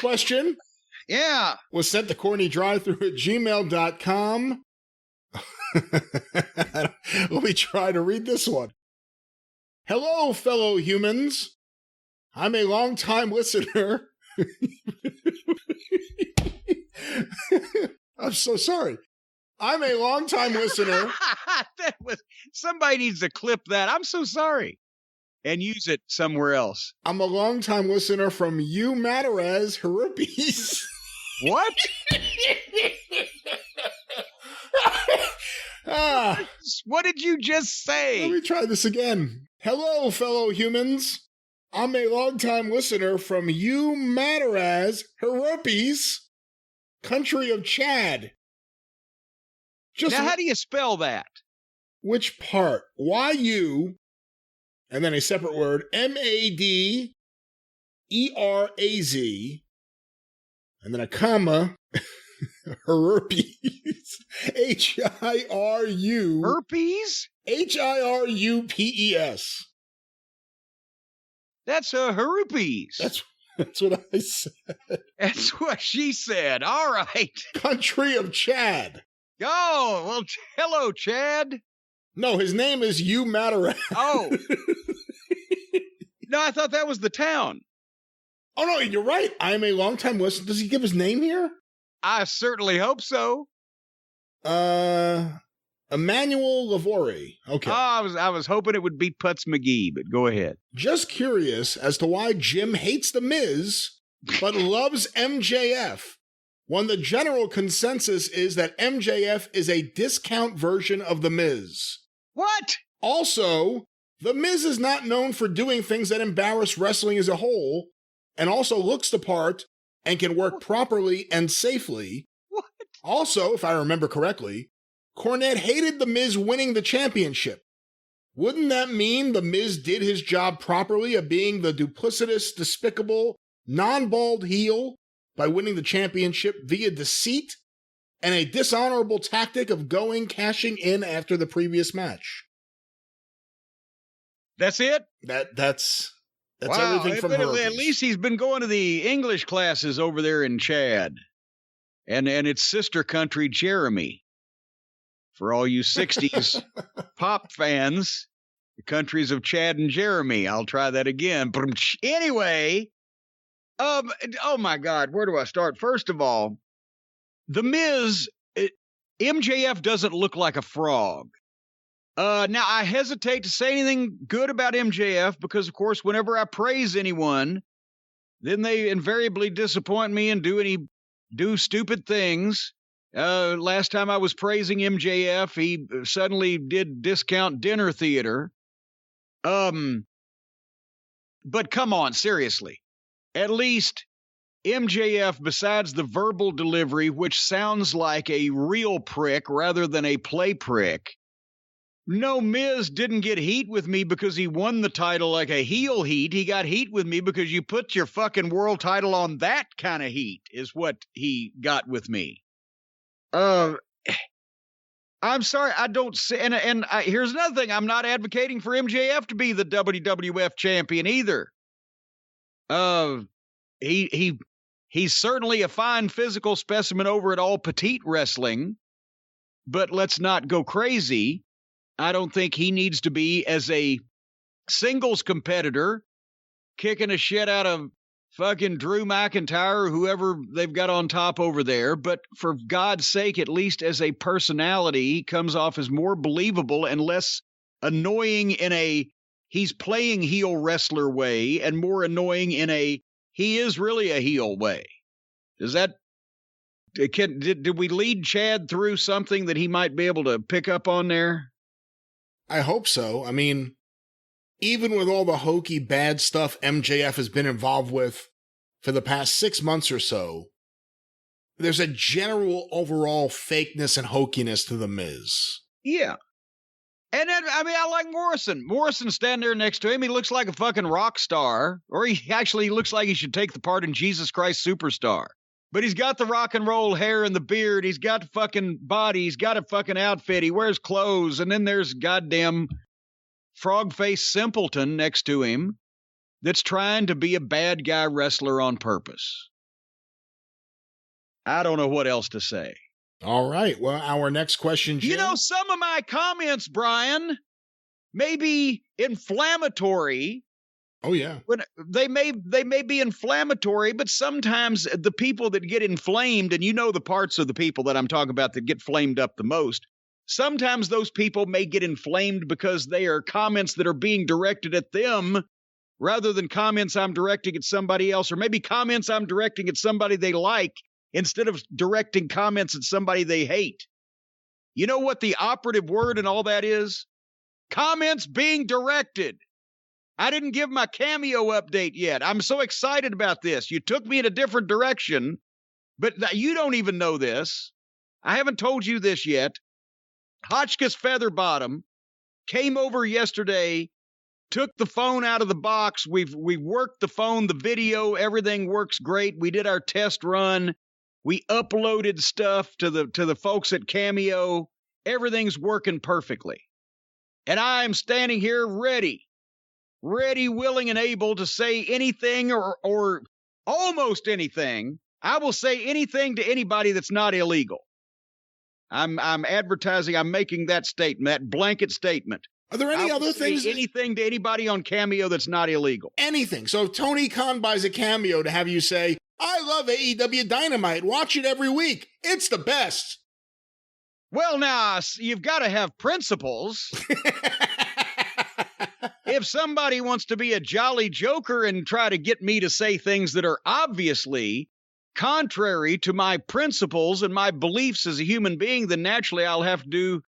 question was sent to CornyDriveThru@gmail.com. Let me try to read this one. Hello, fellow humans. I'm a long-time listener. I'm so sorry. I'm a long-time listener. Somebody needs to clip that. I'm so sorry. And use it somewhere else. I'm a long-time listener from You Mataraz, Herpes. What? What did you just say? Let me try this again. Hello, fellow humans. I'm a long-time listener from You Mataraz, Herpes, country of Chad. Now, how do you spell that? Which part? Y-U, and then a separate word, M-A-D-E-R-A-Z, and then a comma, herpes, H-I-R-U. Herpes? H-I-R-U-P-E-S. That's a herpes. That's what I said. That's what she said. All right. Country of Chad. Oh, well, hello, Chad. No, his name is You Mataraz. Oh. No, I thought that was the town. Oh, no, you're right. I'm a long-time listener. Does he give his name here? I certainly hope so. Emmanuel Lavore. Okay. I was hoping it would be Putz McGee, but go ahead. Just curious as to why Jim hates The Miz, but loves MJF, when the general consensus is that MJF is a discount version of The Miz. What? Also, The Miz is not known for doing things that embarrass wrestling as a whole, and also looks the part and can work properly and safely. What? Also, if I remember correctly, Cornette hated The Miz winning the championship. Wouldn't that mean The Miz did his job properly of being the duplicitous, despicable, non-bald heel by winning the championship via deceit and a dishonorable tactic of cashing in after the previous match? That's it? That's wow, everything from Herpes. At least he's been going to the English classes over there in Chad. And its sister country, Jeremy. For all you 60s pop fans, the countries of Chad and Jeremy. I'll try that again. Anyway, oh my God, where do I start? First of all, The Miz, MJF doesn't look like a frog. Now, I hesitate to say anything good about MJF because, of course, whenever I praise anyone, then they invariably disappoint me and do stupid things. Last time I was praising MJF, he suddenly did discount dinner theater. But come on, seriously. At least MJF, besides the verbal delivery, which sounds like a real prick rather than a play prick, no, Miz didn't get heat with me because he won the title like a heel heat. He got heat with me because you put your fucking world title on that kind of heat is what he got with me. I'm sorry, I don't say, and here's another thing. I'm not advocating for MJF to be the WWF champion either. He's certainly a fine physical specimen over at All Petite Wrestling, but let's not go crazy. I don't think he needs to be as a singles competitor kicking a shit out of fucking Drew McIntyre or whoever they've got on top over there. But for God's sake, at least as a personality, he comes off as more believable and less annoying in a he's playing heel wrestler way and more annoying in a he is really a heel way. Does that did we lead Chad through something that he might be able to pick up on there? I hope so. I mean, even with all the hokey bad stuff MJF has been involved with for the past 6 months or so, there's a general overall fakeness and hokiness to The Miz. Yeah. And then, I mean, I like Morrison. Morrison standing there next to him. He looks like a fucking rock star. Or he actually looks like he should take the part in Jesus Christ Superstar. But he's got the rock and roll hair and the beard. He's got the fucking body. He's got a fucking outfit. He wears clothes. And then there's goddamn frog-faced simpleton next to him that's trying to be a bad guy wrestler on purpose. I don't know what else to say. All right. Well, our next question, Jim. You know, some of my comments, Brian, may be inflammatory. Oh, yeah. They may be inflammatory, but sometimes the people that get inflamed, and you know the parts of the people that I'm talking about that get flamed up the most, sometimes those people may get inflamed because they are comments that are being directed at them rather than comments I'm directing at somebody else, or maybe comments I'm directing at somebody they like instead of directing comments at somebody they hate. You know what the operative word in all that is? Comments being directed. I didn't give my Cameo update yet. I'm so excited about this. You took me in a different direction, but you don't even know this. I haven't told you this yet. Hotchkiss Featherbottom came over yesterday, took the phone out of the box. We've worked the phone, the video, everything works great. We did our test run. We uploaded stuff to the folks at Cameo. Everything's working perfectly. And I am standing here ready, willing, and able to say anything or almost anything. I will say anything to anybody that's not illegal. I'm advertising, I'm making that statement, that blanket statement. Are there any other things? Anything to anybody on Cameo that's not illegal. Anything. So if Tony Khan buys a Cameo to have you say, I love AEW Dynamite, watch it every week, it's the best. Well, now, you've got to have principles. If somebody wants to be a jolly joker and try to get me to say things that are obviously contrary to my principles and my beliefs as a human being, then naturally I'll have to do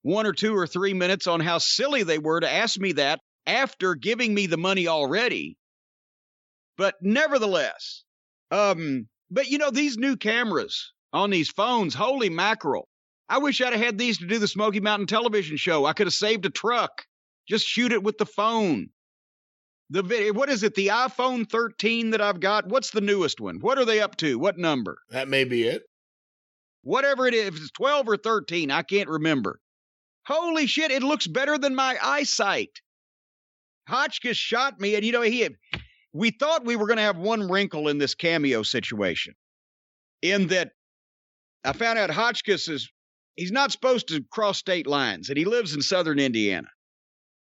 1 or 2 or 3 minutes on how silly they were to ask me that after giving me the money already. But nevertheless, but you know, these new cameras on these phones, holy mackerel. I wish I'd have had these to do the Smoky Mountain television show. I could have saved a truck. Just shoot it with the phone. The video, what is it? The iPhone 13 that I've got? What's the newest one? What are they up to? What number? That may be it. Whatever it is, if it's 12 or 13, I can't remember. Holy shit, it looks better than my eyesight. Hotchkiss shot me, and you know, we thought we were going to have one wrinkle in this Cameo situation. In that, I found out Hotchkiss he's not supposed to cross state lines, and he lives in southern Indiana.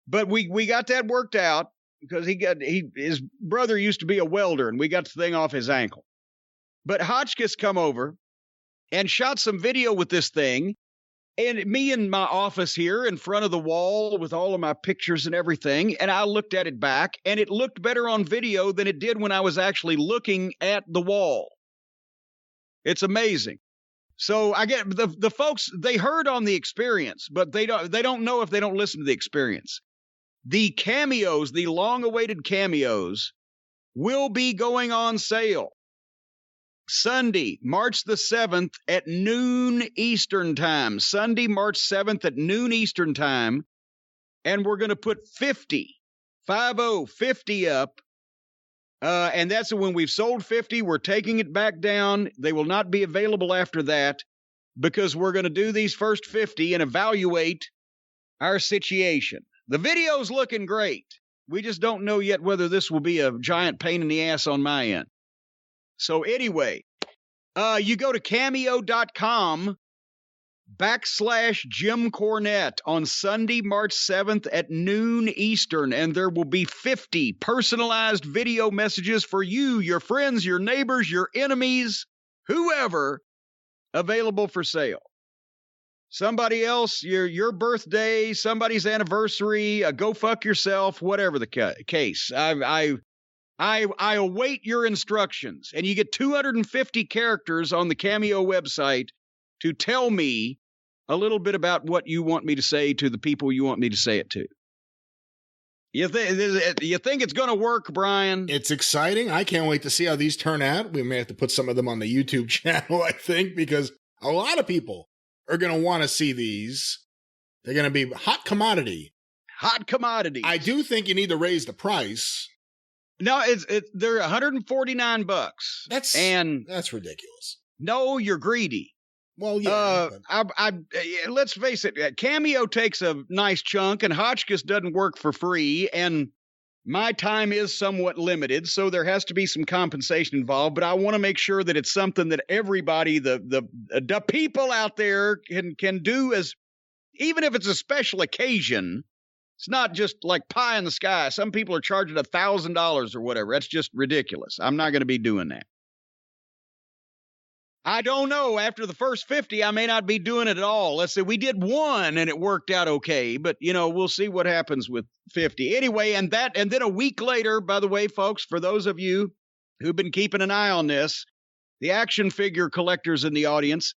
But we got that worked out because his brother used to be a welder, and we got the thing off his ankle. But Hotchkiss come over and shot some video with this thing, and me in my office here in front of the wall with all of my pictures and everything, and I looked at it back, and it looked better on video than it did when I was actually looking at the wall. It's amazing. So I get the folks, they heard on the experience, but they don't know if they don't listen to the experience. The cameos, the long-awaited cameos, will be going on sale Sunday, March the 7th at noon Eastern time. Sunday, March 7th at noon Eastern time. And we're going to put 50 up. And that's when we've sold 50. We're taking it back down. They will not be available after that because we're going to do these first 50 and evaluate our situation. The video's looking great. We just don't know yet whether this will be a giant pain in the ass on my end. So anyway, you go to cameo.com/Jim Cornette on Sunday, March 7th at noon Eastern, and there will be 50 personalized video messages for you, your friends, your neighbors, your enemies, whoever, available for sale. Somebody else, your birthday, somebody's anniversary, go fuck yourself, whatever the case. I await your instructions, and you get 250 characters on the Cameo website to tell me a little bit about what you want me to say to the people you want me to say it to. You think it's going to work, Brian? It's exciting. I can't wait to see how these turn out. We may have to put some of them on the YouTube channel, I think, because a lot of people are going to want to see these. They're going to be hot commodity. Hot commodity. I do think you need to raise the price. No, they're $149. That's ridiculous. No, you're greedy. Well, yeah. Let's face it. Cameo takes a nice chunk, and Hotchkiss doesn't work for free. And my time is somewhat limited, so there has to be some compensation involved, but I want to make sure that it's something that everybody, the people out there can do, as even if it's a special occasion. It's not just like pie in the sky. Some people are charging $1,000 or whatever. That's just ridiculous. I'm not going to be doing that. I don't know. After the first 50, I may not be doing it at all. Let's say we did one and it worked out okay, but we'll see what happens with 50. Anyway, and then a week later, by the way, folks, for those of you who've been keeping an eye on this, the action figure collectors in the audience,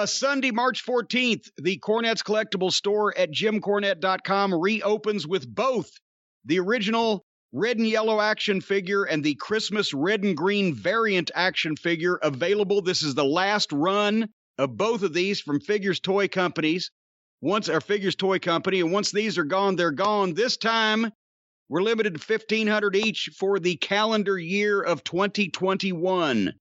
Sunday, March 14th, the Cornette's Collectible Store at JimCornette.com reopens with both the original red and yellow action figure and the Christmas red and green variant action figure available. This is the last run of both of these from Figures Toy Companies. Figures Toy Company, and once these are gone, they're gone. This time, we're limited to 1,500 each for the calendar year of 2021.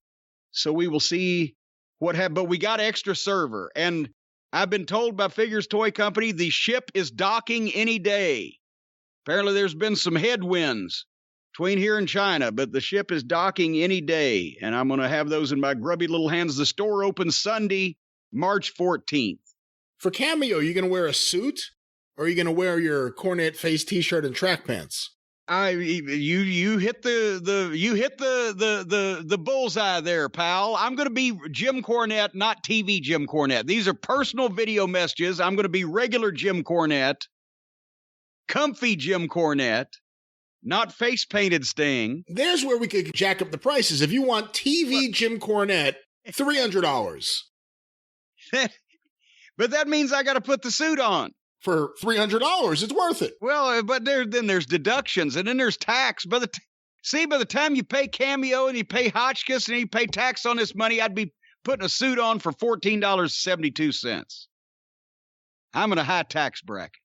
So we will see what happened, but we got extra server, and I've been told by Figures Toy Company the ship is docking any day. Apparently there's been some headwinds between here and China, but the ship is docking any day, and I'm going to have those in my grubby little hands. The store opens Sunday, March 14th. For Cameo, you going to wear a suit, or are you going to wear your Cornette face T-shirt and track pants? You hit the bullseye there, pal. I'm going to be Jim Cornette, not TV Jim Cornette. These are personal video messages. I'm going to be regular Jim Cornette, comfy Jim Cornette, not face painted Sting. There's where we could jack up the prices. If you want TV Jim Cornette, $300. But that means I got to put the suit on. For $300, it's worth it. Well, but then there's deductions, and then there's tax. By the time you pay Cameo and you pay Hotchkiss and you pay tax on this money, I'd be putting a suit on for $14.72. I'm in a high tax bracket.